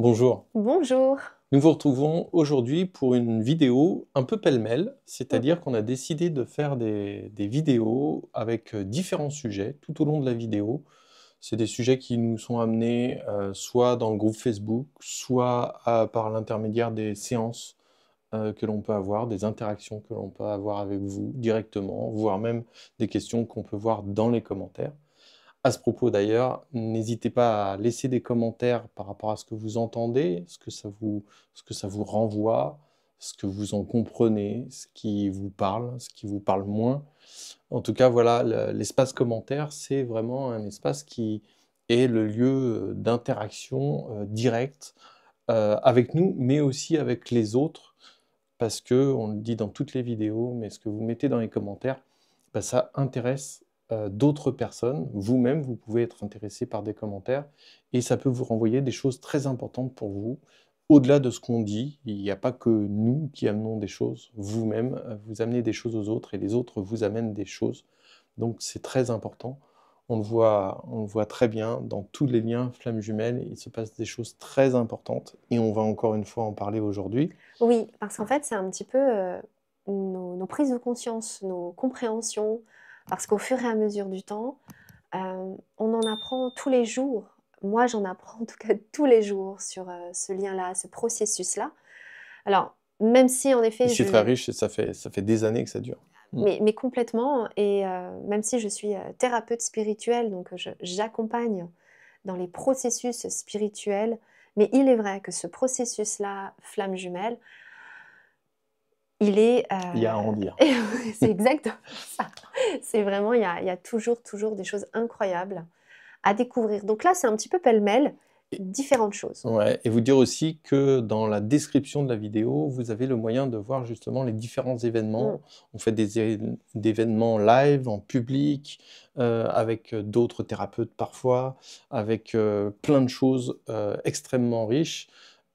Bonjour. Bonjour. Nous vous retrouvons aujourd'hui pour une vidéo un peu pêle-mêle, Mmh. c'est-à-dire qu'on a décidé de faire des vidéos avec différents sujets tout au long de la vidéo. C'est des sujets qui nous sont amenés soit dans le groupe Facebook, soit par l'intermédiaire des séances que l'on peut avoir, des interactions que l'on peut avoir avec vous directement, voire même des questions qu'on peut voir dans les commentaires. À ce propos d'ailleurs, n'hésitez pas à laisser des commentaires par rapport à ce que vous entendez, ce que ça vous renvoie, ce que vous en comprenez, ce qui vous parle, ce qui vous parle moins. En tout cas, voilà, l'espace commentaire, c'est vraiment un espace qui est le lieu d'interaction directe avec nous, mais aussi avec les autres, parce que, on le dit dans toutes les vidéos, mais ce que vous mettez dans les commentaires, bah, ça intéresse d'autres personnes. Vous-même, vous pouvez être intéressé par des commentaires et ça peut vous renvoyer des choses très importantes pour vous. Au-delà de ce qu'on dit, il n'y a pas que nous qui amenons des choses. Vous-même, vous amenez des choses aux autres et les autres vous amènent des choses. Donc c'est très important. On le voit très bien dans tous les liens flammes jumelles. Il se passe des choses très importantes et on va encore une fois en parler aujourd'hui. Oui, parce qu'en fait, c'est un petit peu, nos prises de conscience, nos compréhensions, parce qu'au fur et à mesure du temps, on en apprend tous les jours. Moi, j'en apprends en tout cas tous les jours sur, ce lien-là, ce processus-là. Alors, même si en Et effet c'est très je riche et ça fait des années que ça dure. Mm. mais complètement et même si je suis, thérapeute spirituelle, donc je j'accompagne dans les processus spirituels, mais il est vrai que ce processus-là, flamme jumelle, il est, Il y a à en dire. c'est exactement ça. C'est vraiment il y a toujours des choses incroyables à découvrir. Donc là, c'est un petit peu pêle-mêle, Et, différentes choses. ouais, et vous dire aussi que dans la description de la vidéo, vous avez le moyen de voir justement les différents Mmh. événements. On fait des événements live, en public, avec d'autres thérapeutes parfois, avec plein de choses extrêmement riches.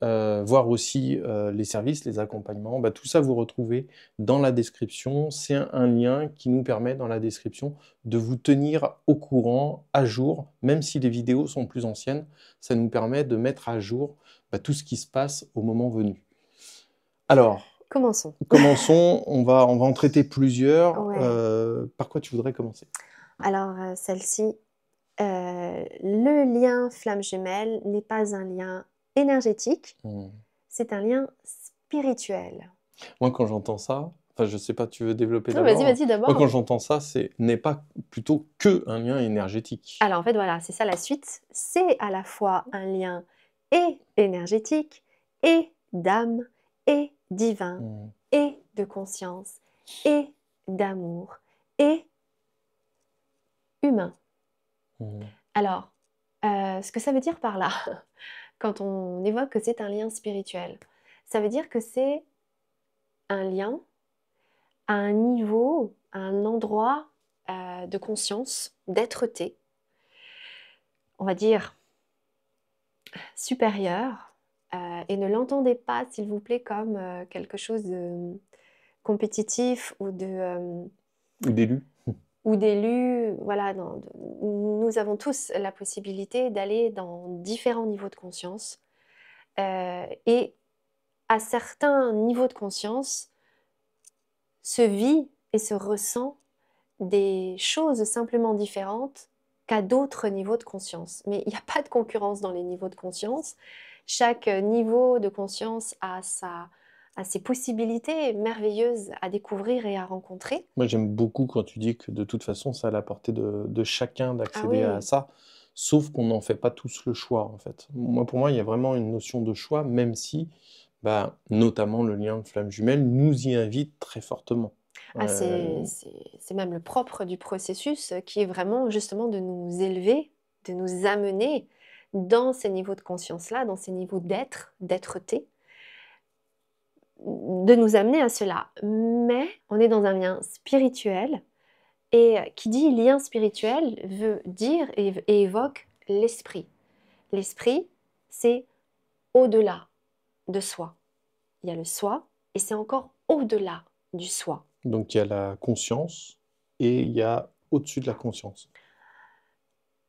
Voir aussi les services, les accompagnements. Bah, tout ça, vous retrouvez dans la description. C'est un lien qui nous permet, dans la description, de vous tenir au courant, à jour, même si les vidéos sont plus anciennes. Ça nous permet de mettre à jour bah, tout ce qui se passe au moment venu. Alors, Commençons. commençons. On va en traiter plusieurs. Ouais. Par quoi tu voudrais commencer? Alors, celle-ci, le lien flamme jumelle n'est pas un lien énergétique, Hmm. c'est un lien spirituel. Moi, quand j'entends ça, enfin, je sais pas, tu veux développer Non, vas-y, d'abord? vas-y Moi, quand d'abord. j'entends ça, c'est n'est pas plutôt que un lien énergétique. Alors en fait, voilà, c'est ça la suite. C'est à la fois un lien et énergétique, et d'âme, et divin, Hmm. et de conscience, et d'amour, et humain. Hmm. Alors, ce que ça veut dire par là, quand on évoque que c'est un lien spirituel, ça veut dire que c'est un lien à un niveau, à un endroit de conscience, d'être-té, on va dire supérieur, et ne l'entendez pas, s'il vous plaît, comme quelque chose de compétitif Ou d'élu. ou d'élu. Voilà, nous avons tous la possibilité d'aller dans différents niveaux de conscience. Et à certains niveaux de conscience se vit et se ressent des choses simplement différentes qu'à d'autres niveaux de conscience. Mais il n'y a pas de concurrence dans les niveaux de conscience. Chaque niveau de conscience a ses possibilités merveilleuses à découvrir et à rencontrer. Moi, j'aime beaucoup quand tu dis que de toute façon, c'est à la portée de chacun Ah d'accéder à oui, ça, sauf qu'on n'en fait pas tous le choix, en fait. Moi, pour moi, il y a vraiment une notion de choix, même si, bah, notamment le lien de flamme jumelle nous y invite très fortement. ah, Euh, c'est même le propre du processus qui est vraiment justement de nous élever, de nous amener dans ces niveaux de conscience-là, dans ces niveaux d'être, d'être-té, de nous amener à cela. Mais on est dans un lien spirituel et qui dit lien spirituel veut dire et évoque l'esprit. L'esprit, c'est au-delà de soi. Il y a le soi et c'est encore au-delà du soi. donc, il y a la conscience et il y a au-dessus de la conscience.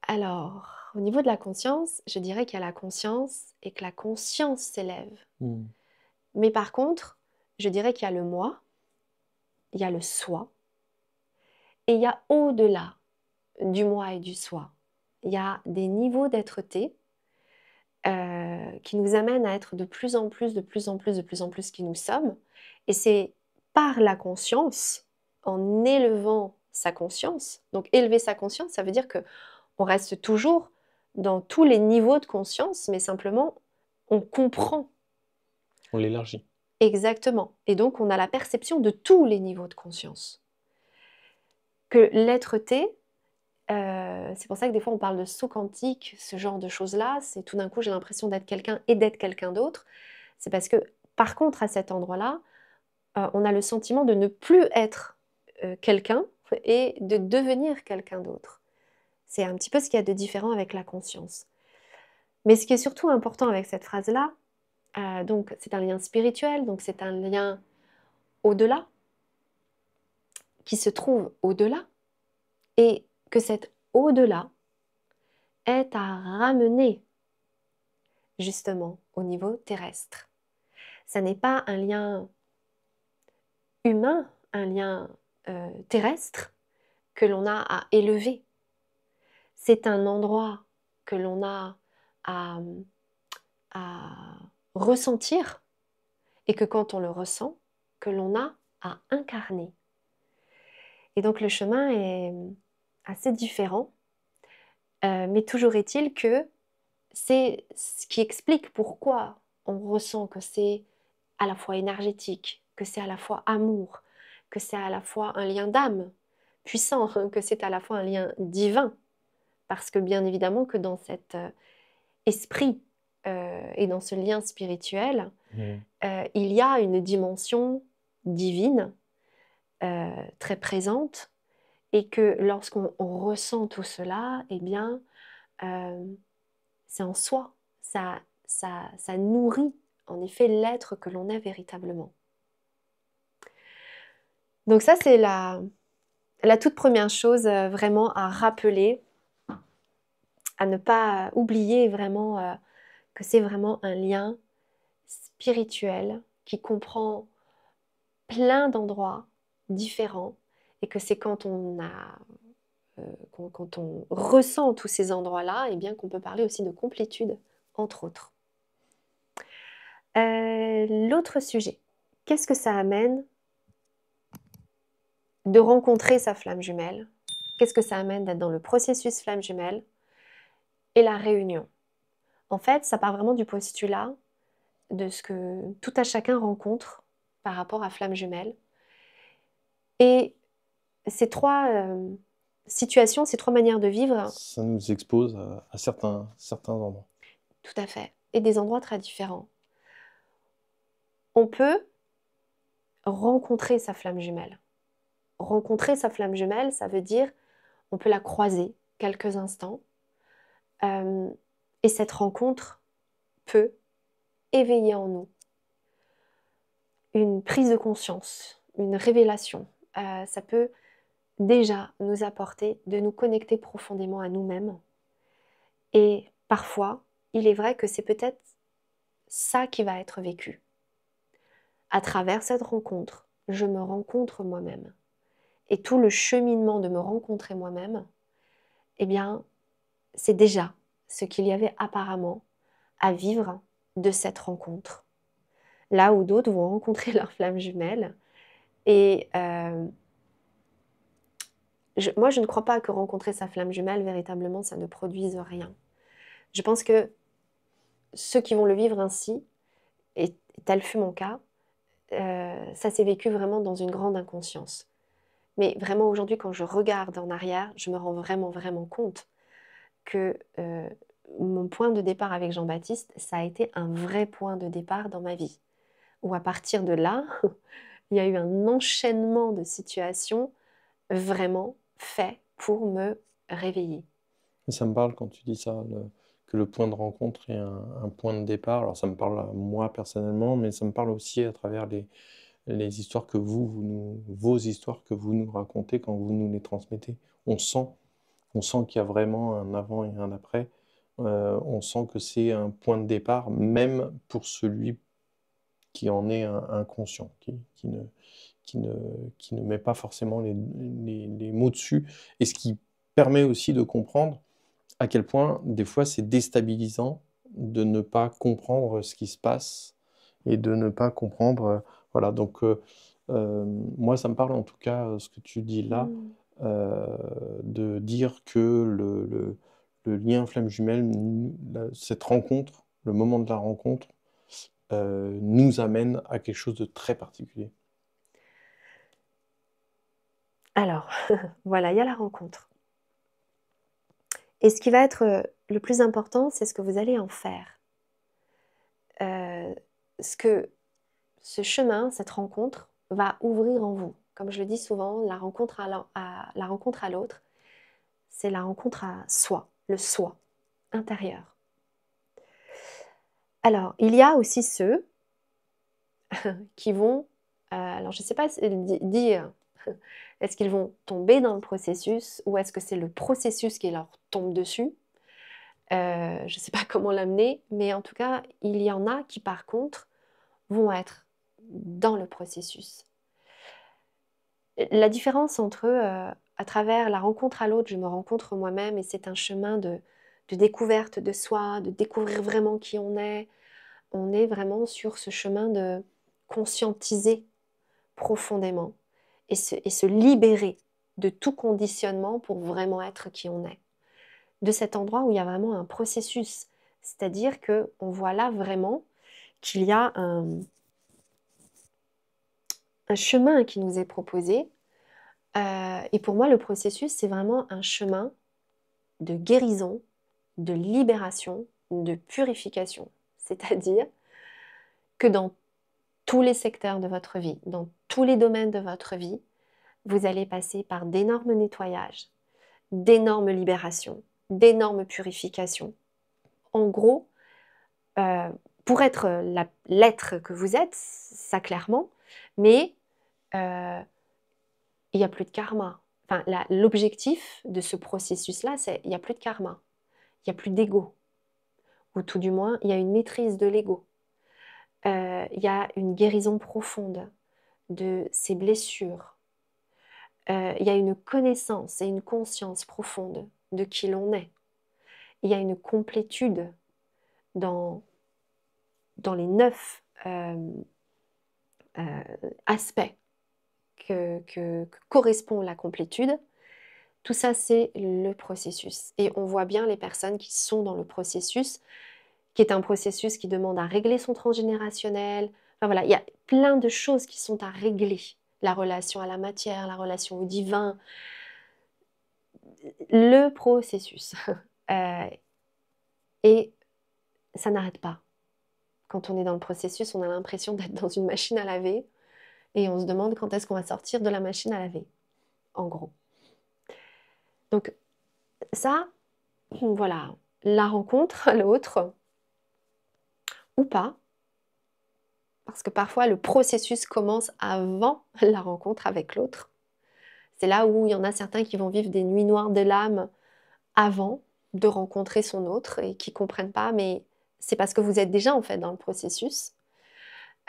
Alors, au niveau de la conscience, je dirais qu'il y a la conscience et que la conscience s'élève. Mm. Mais par contre, je dirais qu'il y a le moi, il y a le soi, et il y a au-delà du moi et du soi. Il y a des niveaux d'être-té qui nous amènent à être de plus en plus, de plus en plus, de plus en plus qui nous sommes. Et c'est par la conscience, en élevant sa conscience. Donc élever sa conscience, ça veut dire que on reste toujours dans tous les niveaux de conscience, mais simplement on comprend On l'élargit. exactement. Et donc on a la perception de tous les niveaux de conscience. Que l'être-té, c'est pour ça que des fois on parle de saut quantique, ce genre de choses-là, c'est tout d'un coup j'ai l'impression d'être quelqu'un et d'être quelqu'un d'autre. C'est parce que par contre à cet endroit-là, on a le sentiment de ne plus être quelqu'un et de devenir quelqu'un d'autre. C'est un petit peu ce qu'il y a de différent avec la conscience. Mais ce qui est surtout important avec cette phrase-là, donc c'est un lien spirituel, donc c'est un lien au-delà, qui se trouve au-delà, et que cet au-delà est à ramener justement au niveau terrestre. Ça n'est pas un lien humain, un lien terrestre que l'on a à élever. C'est un endroit que l'on a à, à ressentir et que quand on le ressent, que l'on a à incarner. Et donc le chemin est assez différent, mais toujours est-il que c'est ce qui explique pourquoi on ressent que c'est à la fois énergétique, que c'est à la fois amour, que c'est à la fois un lien d'âme puissant, que c'est à la fois un lien divin. Parce que bien évidemment que dans cet esprit et dans ce lien spirituel, Mm. il y a une dimension divine très présente et que lorsqu'on ressent tout cela, eh bien, c'est en soi, ça nourrit en effet l'être que l'on est véritablement. Donc ça, c'est la toute première chose vraiment à rappeler, à ne pas oublier vraiment que c'est vraiment un lien spirituel qui comprend plein d'endroits différents et que c'est quand on a quand on ressent tous ces endroits-là, eh bien qu'on peut parler aussi de complétude, entre autres. L'autre sujet, qu'est-ce que ça amène de rencontrer sa flamme jumelle? Qu'est-ce que ça amène d'être dans le processus flamme jumelle et la réunion? En fait, ça part vraiment du postulat de ce que tout à chacun rencontre par rapport à flamme jumelle. Et ces trois situations, ces trois manières de vivre, Ça nous expose à certains endroits. tout à fait, et des endroits très différents. On peut rencontrer sa flamme jumelle. Rencontrer sa flamme jumelle, ça veut dire on peut la croiser quelques instants. Et cette rencontre peut éveiller en nous une prise de conscience, une révélation. Ça peut déjà nous apporter de nous connecter profondément à nous-mêmes. Et parfois, il est vrai que c'est peut-être ça qui va être vécu. À travers cette rencontre, je me rencontre moi-même. Et tout le cheminement de me rencontrer moi-même, eh bien, c'est déjà ce qu'il y avait apparemment à vivre de cette rencontre. Là où d'autres vont rencontrer leur flamme jumelle. Et moi, je ne crois pas que rencontrer sa flamme jumelle, véritablement, ça ne produise rien. Je pense que ceux qui vont le vivre ainsi, et tel fut mon cas, ça s'est vécu vraiment dans une grande inconscience. Mais vraiment aujourd'hui, quand je regarde en arrière, je me rends vraiment, vraiment compte que mon point de départ avec Jean-Baptiste, ça a été un vrai point de départ dans ma vie. Où à partir de là, il y a eu un enchaînement de situations vraiment fait pour me réveiller. Et ça me parle quand tu dis ça, que le point de rencontre est un point de départ. Alors ça me parle à moi personnellement, mais ça me parle aussi à travers les histoires que vos histoires que vous nous racontez quand vous nous les transmettez. On sent qu'il y a vraiment un avant et un après. On sent que c'est un point de départ, même pour celui qui en est inconscient, qui ne, qui ne met pas forcément les mots dessus, et ce qui permet aussi de comprendre à quel point, des fois, c'est déstabilisant de ne pas comprendre ce qui se passe et de ne pas comprendre. Voilà, donc moi, ça me parle en tout cas, ce que tu dis là, Mm. de dire que le lien flamme jumelle, cette rencontre, le moment de la rencontre, nous amène à quelque chose de très particulier. Alors, voilà, il y a la rencontre. Et ce qui va être le plus important, c'est ce que vous allez en faire. Ce que ce chemin, cette rencontre, va ouvrir en vous. Comme je le dis souvent, la rencontre à l'autre, c'est la rencontre à soi, le soi intérieur. Alors, il y a aussi ceux qui vont, alors je ne sais pas dire, est-ce qu'ils vont tomber dans le processus ou est-ce que c'est le processus qui leur tombe dessus. Je ne sais pas comment l'amener, mais en tout cas, il y en a qui par contre vont être dans le processus. La différence entre à travers la rencontre à l'autre, je me rencontre moi-même et c'est un chemin de découverte de soi, de découvrir vraiment qui on est. On est vraiment sur ce chemin de conscientiser profondément et se libérer de tout conditionnement pour vraiment être qui on est. De cet endroit où il y a vraiment un processus, c'est-à-dire qu'on voit là vraiment qu'il y a un chemin qui nous est proposé. Et pour moi, le processus, c'est vraiment un chemin de guérison, de libération, de purification. C'est-à-dire que dans tous les secteurs de votre vie, dans tous les domaines de votre vie, vous allez passer par d'énormes nettoyages, d'énormes libérations, d'énormes purifications. En gros, euh, pour être l'être que vous êtes, ça clairement, mais euh, il n'y a plus de karma. Enfin, l'objectif de ce processus-là, c'est il n'y a plus de karma, il n'y a plus d'ego, ou tout du moins, il y a une maîtrise de l'ego. Il y a une guérison profonde de ces blessures. Il y a une connaissance et une conscience profonde de qui l'on est. Il y a une complétude dans, dans les 9 aspects que correspond la complétude. Tout ça, c'est le processus. Et on voit bien les personnes qui sont dans le processus, qui est un processus qui demande à régler son transgénérationnel. Enfin voilà, il y a plein de choses qui sont à régler. La relation à la matière, la relation au divin, le processus. Euh, et ça n'arrête pas. Quand on est dans le processus, on a l'impression d'être dans une machine à laver et on se demande quand est-ce qu'on va sortir de la machine à laver, en gros. Donc ça, voilà, la rencontre à l'autre, ou pas, parce que parfois le processus commence avant la rencontre avec l'autre. C'est là où il y en a certains qui vont vivre des nuits noires de l'âme avant de rencontrer son autre et qui ne comprennent pas, mais c'est parce que vous êtes déjà en fait dans le processus.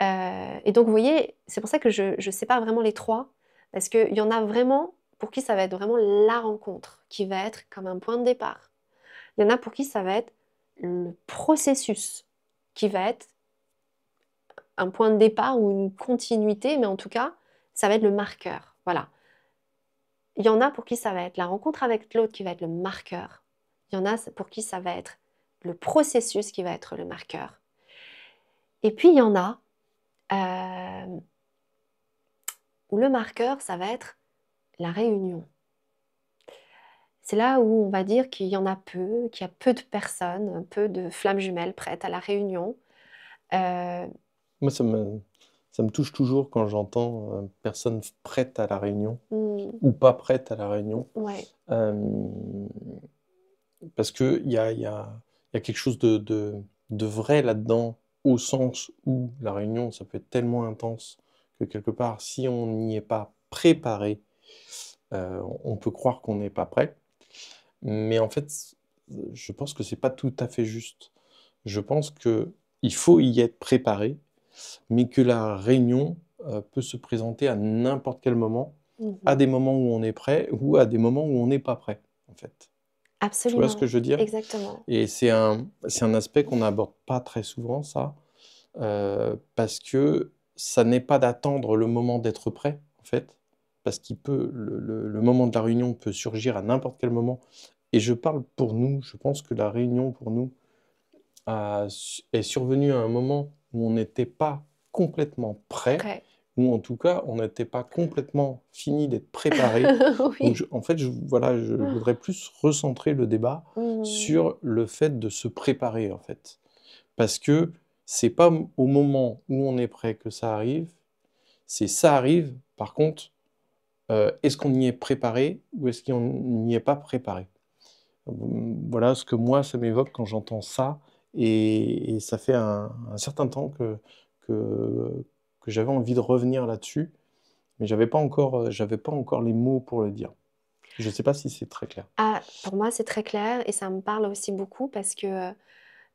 Et donc vous voyez, c'est pour ça que je ne sépare vraiment les trois, parce qu'il y en a vraiment pour qui ça va être vraiment la rencontre, qui va être comme un point de départ. Il y en a pour qui ça va être le processus, qui va être un point de départ ou une continuité, mais en tout cas, ça va être le marqueur. Voilà. Il y en a pour qui ça va être la rencontre avec l'autre qui va être le marqueur. Il y en a pour qui ça va être le processus qui va être le marqueur. Et puis il y en a où le marqueur, ça va être la réunion. C'est là où on va dire qu'il y en a peu, qu'il y a peu de personnes, peu de flammes jumelles prêtes à la réunion. Euh, Moi, ça me touche toujours quand j'entends personne prête à la réunion hmm, ou pas prête à la réunion. ouais. Euh, Parce qu'il y a quelque chose de vrai là-dedans, au sens où la réunion, ça peut être tellement intense que quelque part, si on n'y est pas préparé, on peut croire qu'on n'est pas prêt. Mais en fait, je pense que c'est pas tout à fait juste. Je pense que il faut y être préparé, mais que la réunion peut se présenter à n'importe quel moment, à Mhm. des moments où on est prêt ou à des moments où on n'est pas prêt, en fait. Tu vois ce que Absolument, je veux dire? exactement. Et c'est un aspect qu'on n'aborde pas très souvent, ça, parce que ça n'est pas d'attendre le moment d'être prêt, en fait, parce qu'il peut, le moment de la réunion peut surgir à n'importe quel moment. Et je parle pour nous, je pense que la réunion pour nous est survenue à un moment où on n'était pas complètement prêt, Prêt. ou en tout cas, on n'était pas complètement fini d'être préparé. Donc, Oui. en fait, voilà, je voudrais plus recentrer le débat Mhm. sur le fait de se préparer, en fait. Parce que c'est pas au moment où on est prêt que ça arrive, c'est ça arrive. Par contre, est-ce qu'on y est préparé ou est-ce qu'on n'y est pas préparé? Voilà ce que moi, ça m'évoque quand j'entends ça. Et ça fait un certain temps que, que j'avais envie de revenir là-dessus, mais j'avais pas encore les mots pour le dire. Je ne sais pas si c'est très clair. Ah, pour moi, c'est très clair et ça me parle aussi beaucoup parce que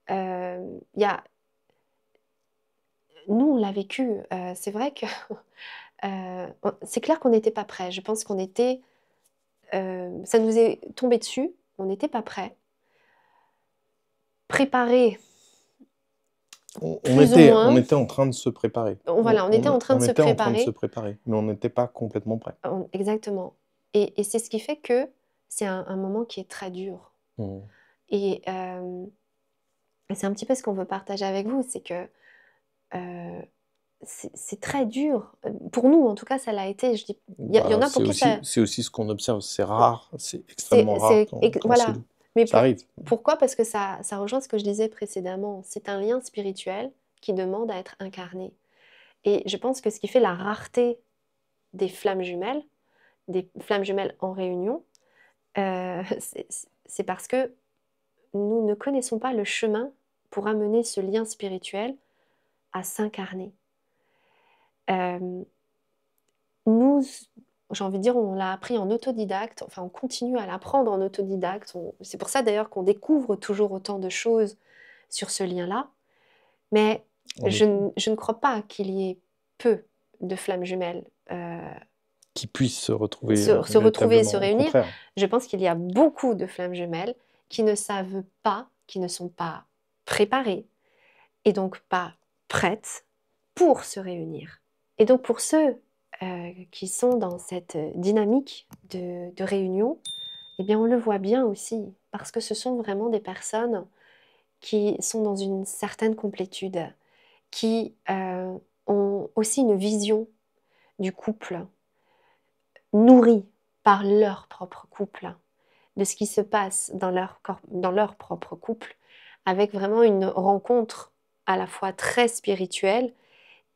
il y a, nous, on l'a vécu. C'est vrai que c'est clair qu'on n'était pas prêts. Je pense qu'on était, ça nous est tombé dessus. On n'était pas prêts. Préparés, plus ou On moins. était en train de se préparer. Voilà, on était en train de On se était en train de se préparer. préparer, mais on n'était pas complètement prêt. Exactement. Et c'est ce qui fait que c'est un moment qui est très dur. Mmh. Et c'est un petit peu ce qu'on veut partager avec vous, c'est que euh, c'est très dur. Pour nous, en tout cas, ça l'a été. Je dis, il y en Bah, a pour qui ça. c'est aussi ce qu'on observe. C'est rare, c'est extrêmement rare quand c'est Voilà. doux. Mais Ça arrive. pourquoi? Parce que ça rejoint ce que je disais précédemment. C'est un lien spirituel qui demande à être incarné. Et je pense que ce qui fait la rareté des flammes jumelles en réunion, c'est c'est parce que nous ne connaissons pas le chemin pour amener ce lien spirituel à s'incarner. Euh, nous, j'ai envie de dire, on l'a appris en autodidacte, enfin on continue à l'apprendre en autodidacte. C'est pour ça d'ailleurs qu'on découvre toujours autant de choses sur ce lien-là. Mais En effet. je ne crois pas qu'il y ait peu de flammes jumelles Qui puissent se retrouver se retrouver et se véritablement. Au réunir. contraire. Je pense qu'il y a beaucoup de flammes jumelles qui ne savent pas, qui ne sont pas préparées et donc pas prêtes pour se réunir. Et donc pour ceux qui sont dans cette dynamique de réunion, eh bien on le voit bien aussi, parce que ce sont vraiment des personnes qui sont dans une certaine complétude, qui ont aussi une vision du couple nourrie par leur propre couple, de ce qui se passe dans leur propre couple, avec vraiment une rencontre à la fois très spirituelle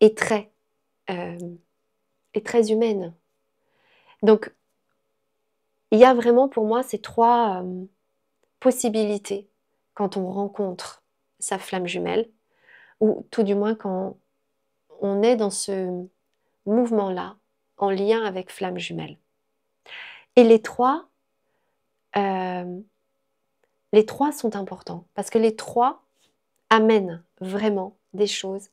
et euh, très humaine. Donc, il y a vraiment pour moi ces trois possibilités quand on rencontre sa flamme jumelle, ou tout du moins quand on est dans ce mouvement-là, en lien avec flamme jumelle. Et euh, les trois sont importants, parce que les trois amènent vraiment des choses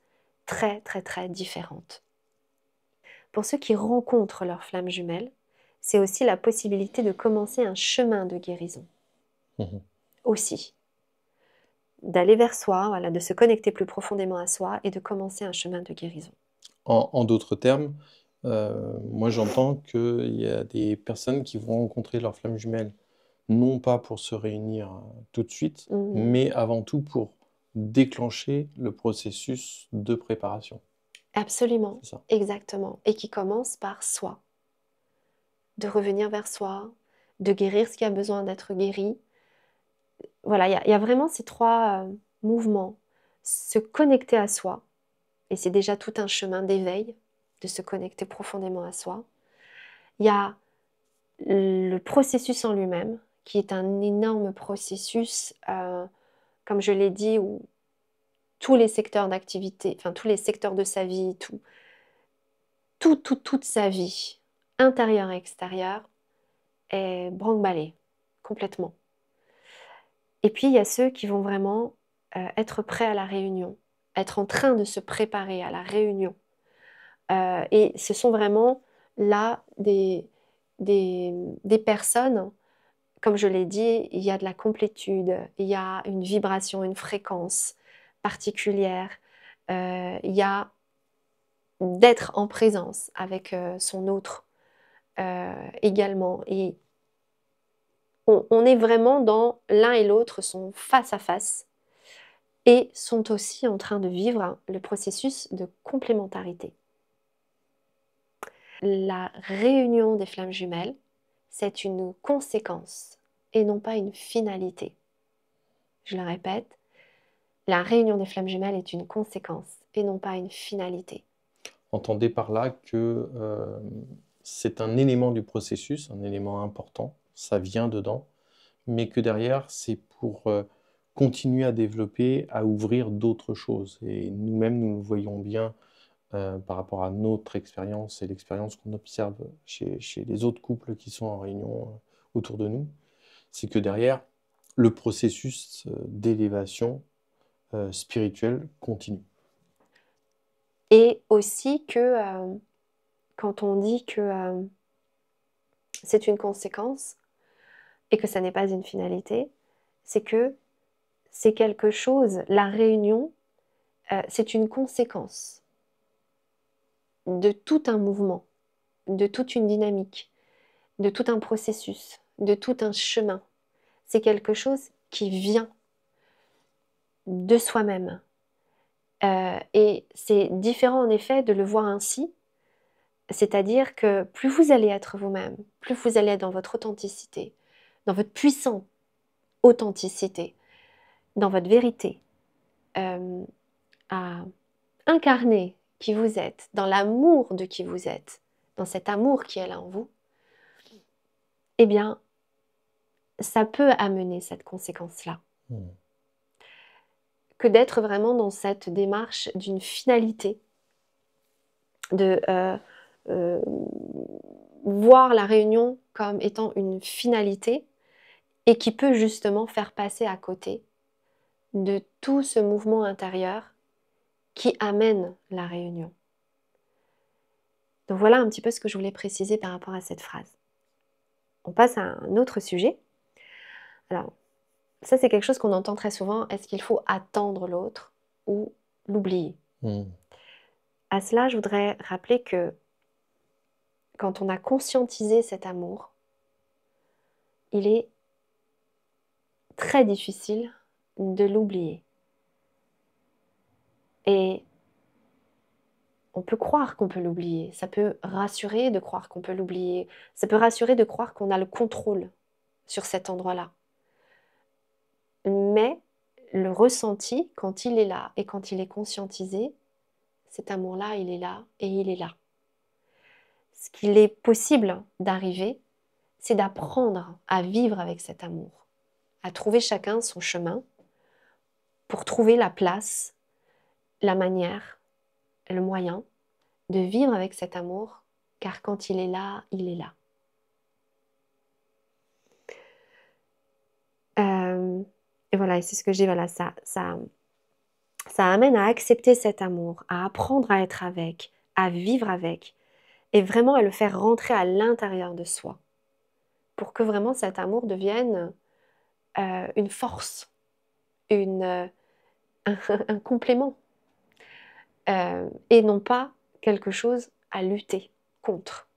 très, très, très différentes. Pour ceux qui rencontrent leur flamme jumelle, c'est aussi la possibilité de commencer un chemin de guérison. Mhm. Aussi. D'aller vers soi, voilà, de se connecter plus profondément à soi et de commencer un chemin de guérison. En d'autres termes, moi j'entends qu'il y a des personnes qui vont rencontrer leur flamme jumelle, non pas pour se réunir tout de suite, Mhm. mais avant tout pour déclencher le processus de préparation. Absolument, C'est ça. exactement. Et qui commence par soi. De revenir vers soi, de guérir ce qui a besoin d'être guéri. Voilà, il y a vraiment ces trois mouvements. Se connecter à soi, et c'est déjà tout un chemin d'éveil, de se connecter profondément à soi. Il y a le processus en lui-même, qui est un énorme processus, comme je l'ai dit, où tous les secteurs d'activité, enfin tous les secteurs de sa vie, toute sa vie, intérieure et extérieure, est branle-ballée complètement. Et puis, il y a ceux qui vont vraiment être prêts à la réunion, être en train de se préparer à la réunion. Et ce sont vraiment là des personnes, comme je l'ai dit, il y a de la complétude, il y a une vibration, une fréquence particulière, il y a d'être en présence avec son autre également. Et on est vraiment dans l'un et l'autre sont face à face et sont aussi en train de vivre le processus de complémentarité. La réunion des flammes jumelles, c'est une conséquence et non pas une finalité. Je le répète, la réunion des flammes jumelles est une conséquence et non pas une finalité. Entendez par là que c'est un élément du processus, un élément important, ça vient dedans, mais que derrière, c'est pour continuer à développer, à ouvrir d'autres choses. Et nous-mêmes, nous le voyons bien par rapport à notre expérience et l'expérience qu'on observe chez les autres couples qui sont en réunion autour de nous, c'est que derrière, le processus d'élévation spirituelle continue. Et aussi que quand on dit que c'est une conséquence et que ça n'est pas une finalité, c'est que c'est quelque chose, la réunion, c'est une conséquence de tout un mouvement, de toute une dynamique, de tout un processus, de tout un chemin. C'est quelque chose qui vient de soi-même. Et c'est différent en effet de le voir ainsi, c'est-à-dire que plus vous allez être vous-même, plus vous allez être dans votre authenticité, dans votre puissante authenticité, dans votre vérité, à incarner qui vous êtes, dans l'amour de qui vous êtes, dans cet amour qui est là en vous, eh bien, ça peut amener cette conséquence-là. Que d'être vraiment dans cette démarche d'une finalité, de voir la réunion comme étant une finalité et qui peut justement faire passer à côté de tout ce mouvement intérieur qui amène la réunion. Donc voilà un petit peu ce que je voulais préciser par rapport à cette phrase. On passe à un autre sujet. Alors, ça c'est quelque chose qu'on entend très souvent. Est-ce qu'il faut attendre l'autre ou l'oublier ? À cela, je voudrais rappeler que quand on a conscientisé cet amour, il est très difficile de l'oublier. Et on peut croire qu'on peut l'oublier. Ça peut rassurer de croire qu'on peut l'oublier. Ça peut rassurer de croire qu'on a le contrôle sur cet endroit-là. Mais le ressenti, quand il est là et quand il est conscientisé, cet amour-là, il est là et il est là. Ce qu'il est possible d'arriver, c'est d'apprendre à vivre avec cet amour, à trouver chacun son chemin pour trouver la place, la manière, le moyen de vivre avec cet amour, car quand il est là, il est là. Et voilà, et c'est ce que j'ai, voilà, ça amène à accepter cet amour, à apprendre à être avec, à vivre avec, et vraiment à le faire rentrer à l'intérieur de soi, pour que vraiment cet amour devienne une force, un complément, et non pas quelque chose à lutter contre.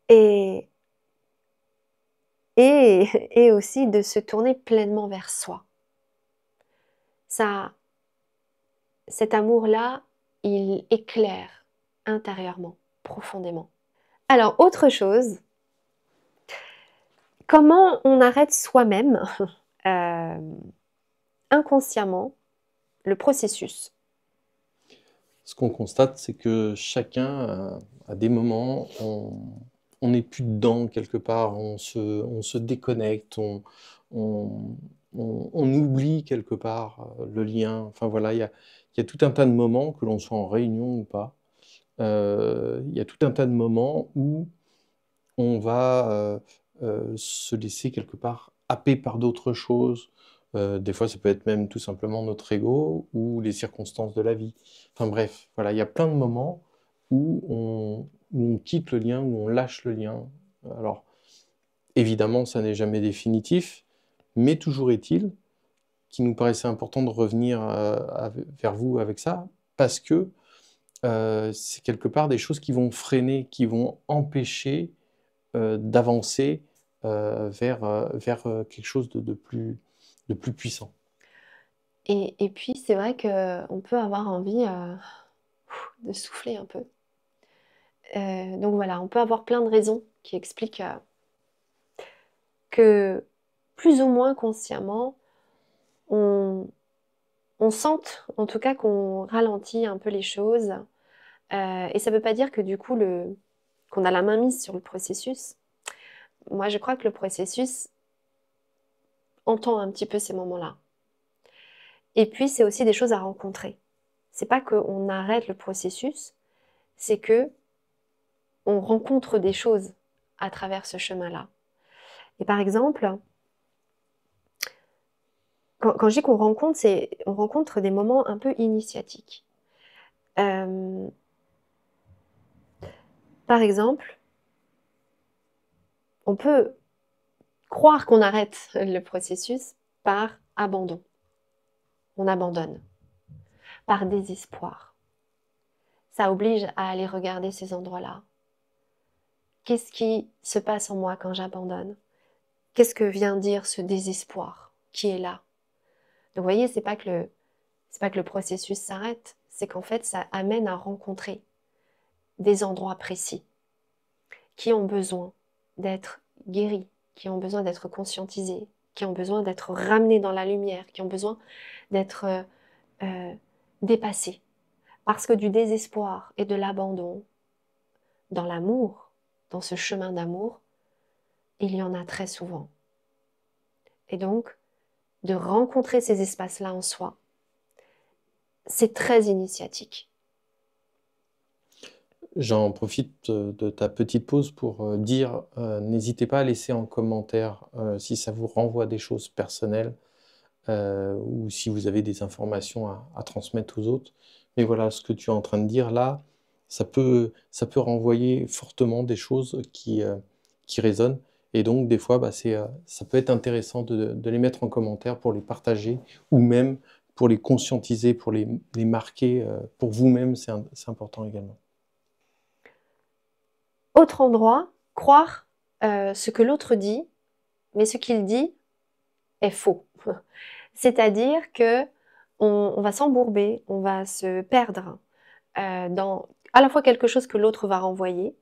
Et aussi de se tourner pleinement vers soi. Cet amour-là, il éclaire intérieurement, profondément. Alors, autre chose, comment on arrête soi-même, inconsciemment, le processus? Ce qu'on constate, c'est que chacun, à des moments, on n'est plus dedans quelque part, on se déconnecte, on oublie quelque part le lien. Enfin voilà, il y a tout un tas de moments, que l'on soit en réunion ou pas, il y a tout un tas de moments où on va se laisser quelque part happer par d'autres choses. Des fois, ça peut être même tout simplement notre ego ou les circonstances de la vie. Enfin bref, voilà, il y a plein de moments où on quitte le lien, où on lâche le lien. Alors, évidemment, ça n'est jamais définitif, mais toujours est-il qu'il nous paraissait important de revenir vers vous avec ça, parce que c'est quelque part des choses qui vont freiner, qui vont empêcher d'avancer vers quelque chose de plus puissant. Et puis, c'est vrai qu'on peut avoir envie de souffler un peu. Donc voilà, on peut avoir plein de raisons qui expliquent que plus ou moins consciemment, on sente en tout cas qu'on ralentit un peu les choses. Et ça ne veut pas dire que du coup, qu'on a la main mise sur le processus. Moi, je crois que le processus entend un petit peu ces moments-là. Et puis, c'est aussi des choses à rencontrer. C'est pas qu'on arrête le processus, c'est que on rencontre des choses à travers ce chemin-là. Et par exemple, quand je dis qu'on rencontre, c'est on rencontre des moments un peu initiatiques. Par exemple, on peut croire qu'on arrête le processus par abandon. On abandonne. Par désespoir. Ça oblige à aller regarder ces endroits-là. Qu'est-ce qui se passe en moi quand j'abandonne? Qu'est-ce que vient dire ce désespoir qui est là? Donc vous voyez, c'est pas que le processus s'arrête, c'est qu'en fait, ça amène à rencontrer des endroits précis qui ont besoin d'être guéris, qui ont besoin d'être conscientisés, qui ont besoin d'être ramenés dans la lumière, qui ont besoin d'être dépassés. Parce que du désespoir et de l'abandon, dans l'amour, dans ce chemin d'amour, il y en a très souvent. Et donc, de rencontrer ces espaces-là en soi, c'est très initiatique. J'en profite de ta petite pause pour dire, n'hésitez pas à laisser en commentaire si ça vous renvoie des choses personnelles ou si vous avez des informations à transmettre aux autres. Mais voilà, ce que tu es en train de dire là, ça peut renvoyer fortement des choses qui résonnent. Et donc, des fois, ça peut être intéressant de les mettre en commentaire pour les partager ou même pour les conscientiser, pour les marquer pour vous-même, c'est important également. Autre endroit, croire ce que l'autre dit, mais ce qu'il dit est faux. C'est-à-dire que on va s'embourber, on va se perdre dans à la fois quelque chose que l'autre va renvoyer,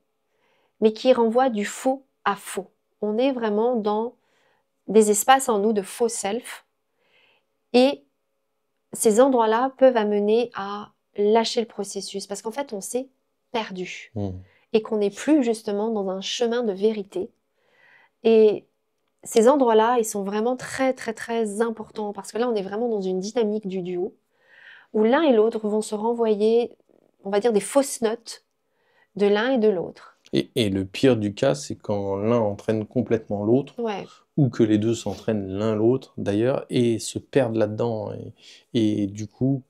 mais qui renvoie du faux à faux. On est vraiment dans des espaces en nous de faux self, et ces endroits-là peuvent amener à lâcher le processus, parce qu'en fait, on s'est perdu, et qu'on n'est plus justement dans un chemin de vérité. Et ces endroits-là, ils sont vraiment très, très, très importants, parce que là, on est vraiment dans une dynamique du duo, où l'un et l'autre vont se renvoyer, on va dire, des fausses notes de l'un et de l'autre. Et le pire du cas, c'est quand l'un entraîne complètement l'autre, Ouais. ou que les deux s'entraînent l'un l'autre, d'ailleurs, et se perdent là-dedans, et du coup,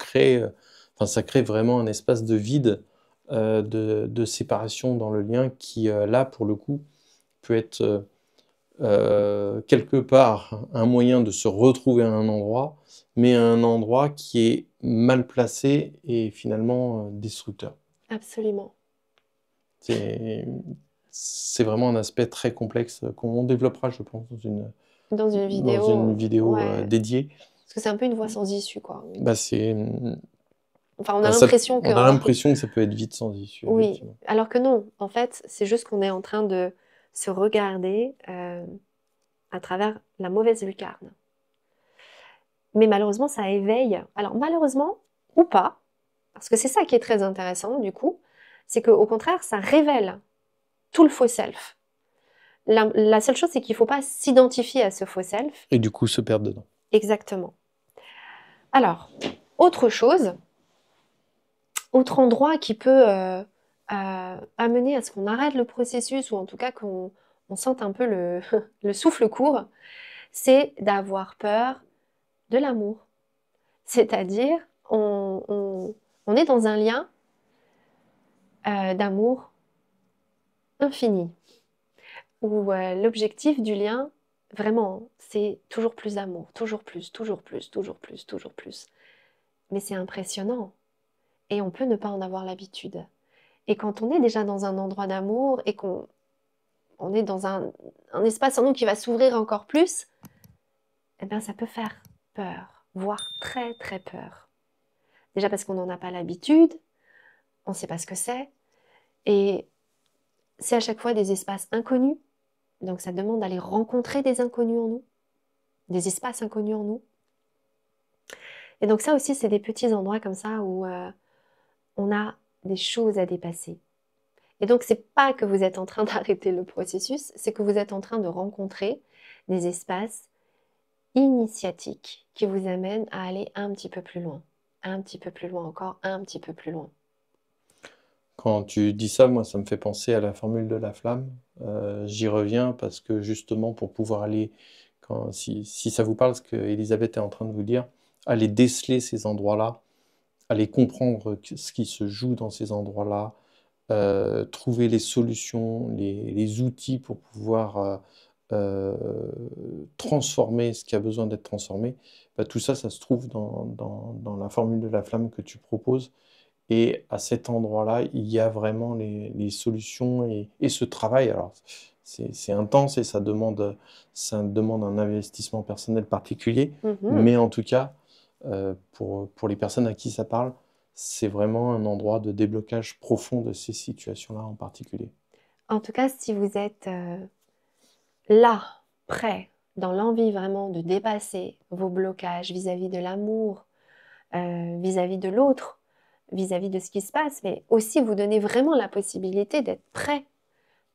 ça crée vraiment un espace de vide, de séparation dans le lien qui, là, pour le coup, peut être quelque part un moyen de se retrouver à un endroit, mais un endroit qui est mal placé et finalement destructeur. Absolument. C'est vraiment un aspect très complexe qu'on développera, je pense, dans une vidéo ouais. dédiée. Parce que c'est un peu une voie sans issue, quoi. Enfin, on a l'impression que... On a l'impression que ça peut être vite sans issue. Oui, alors que non. En fait, c'est juste qu'on est en train de se regarder à travers la mauvaise lucarne. Mais malheureusement, ça éveille. Alors malheureusement, ou pas, parce que c'est ça qui est très intéressant, du coup, c'est qu'au contraire, ça révèle tout le faux self. La seule chose, c'est qu'il ne faut pas s'identifier à ce faux self. Et du coup, se perdre dedans. Exactement. Alors, autre chose, autre endroit qui peut amener à ce qu'on arrête le processus, ou en tout cas qu'on on sente un peu le souffle court, c'est d'avoir peur de l'amour. C'est-à-dire, on est dans un lien d'amour infini, où l'objectif du lien, vraiment, c'est toujours plus d'amour, toujours plus, toujours plus, toujours plus, toujours plus. Mais c'est impressionnant et on peut ne pas en avoir l'habitude. Et quand on est déjà dans un endroit d'amour et qu'on est dans un espace en nous qui va s'ouvrir encore plus, eh bien ça peut faire peur, voire très très peur. Déjà parce qu'on n'en a pas l'habitude, on ne sait pas ce que c'est, et c'est à chaque fois des espaces inconnus, donc ça demande d'aller rencontrer des inconnus en nous, des espaces inconnus en nous. Et donc ça aussi, c'est des petits endroits comme ça où on a des choses à dépasser. Et donc, c'est pas que vous êtes en train d'arrêter le processus, c'est que vous êtes en train de rencontrer des espaces initiatiques qui vous amènent à aller un petit peu plus loin, un petit peu plus loin encore, un petit peu plus loin. Quand tu dis ça, moi, ça me fait penser à la formule de la flamme. J'y reviens parce que justement, pour pouvoir aller, si ça vous parle, ce que Elisabeth est en train de vous dire, aller déceler ces endroits-là, aller comprendre ce qui se joue dans ces endroits-là, trouver les solutions, les outils pour pouvoir euh, transformer ce qui a besoin d'être transformé, bah, tout ça, ça se trouve dans la formule de la flamme que tu proposes. Et à cet endroit-là, il y a vraiment les solutions et ce travail. Alors, c'est intense et ça demande un investissement personnel particulier, Mhm. mais en tout cas, pour les personnes à qui ça parle, c'est vraiment un endroit de déblocage profond de ces situations-là en particulier. En tout cas, si vous êtes là, prêt, dans l'envie vraiment de dépasser vos blocages vis-à-vis de l'amour, vis-à-vis de l'autre, vis-à-vis de ce qui se passe, mais aussi vous donner vraiment la possibilité d'être prêt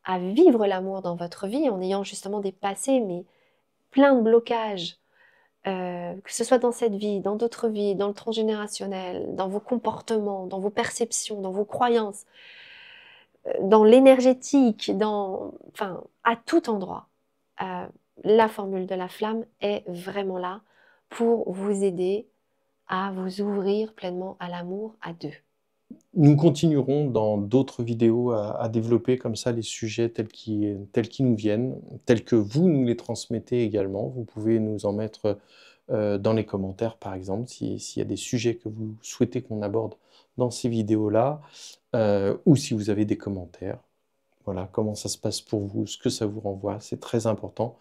à vivre l'amour dans votre vie en ayant justement dépassé mais plein de blocages, que ce soit dans cette vie, dans d'autres vies, dans le transgénérationnel, dans vos comportements, dans vos perceptions, dans vos croyances, dans l'énergétique, enfin, à tout endroit. Euh, la formule de la flamme est vraiment là pour vous aider à vous ouvrir pleinement à l'amour à deux. Nous continuerons dans d'autres vidéos à développer comme ça les sujets tels qu'ils nous viennent, tels que vous nous les transmettez également. Vous pouvez nous en mettre dans les commentaires, par exemple, s'il y a des sujets que vous souhaitez qu'on aborde dans ces vidéos-là, ou si vous avez des commentaires. Voilà, comment ça se passe pour vous, ce que ça vous renvoie, c'est très important.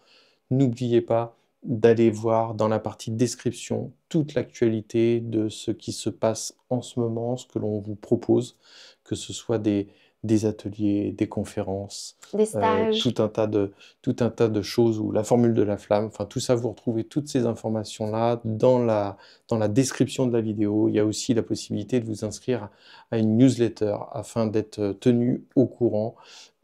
N'oubliez pas d'aller voir dans la partie description toute l'actualité de ce qui se passe en ce moment, ce que l'on vous propose, que ce soit des ateliers, des conférences, Des euh, stages. tout un tas de, tout un tas de choses, ou la formule de la flamme, enfin tout ça, vous retrouvez toutes ces informations-là dans la description de la vidéo. Il y a aussi la possibilité de vous inscrire à une newsletter afin d'être tenu au courant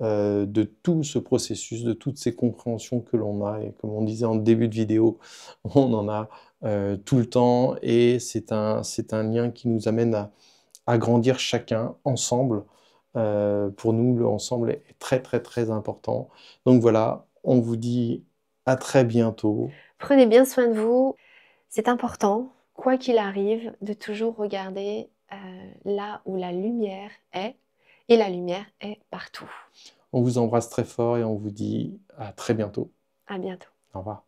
de tout ce processus, de toutes ces compréhensions que l'on a. Et comme on disait en début de vidéo, on en a tout le temps et c'est un lien qui nous amène à grandir chacun ensemble. Pour nous, le ensemble est très très très important. Donc voilà, on vous dit à très bientôt. Prenez bien soin de vous. C'est important, quoi qu'il arrive, de toujours regarder là où la lumière est. Et la lumière est partout. On vous embrasse très fort et on vous dit à très bientôt. À bientôt. Au revoir.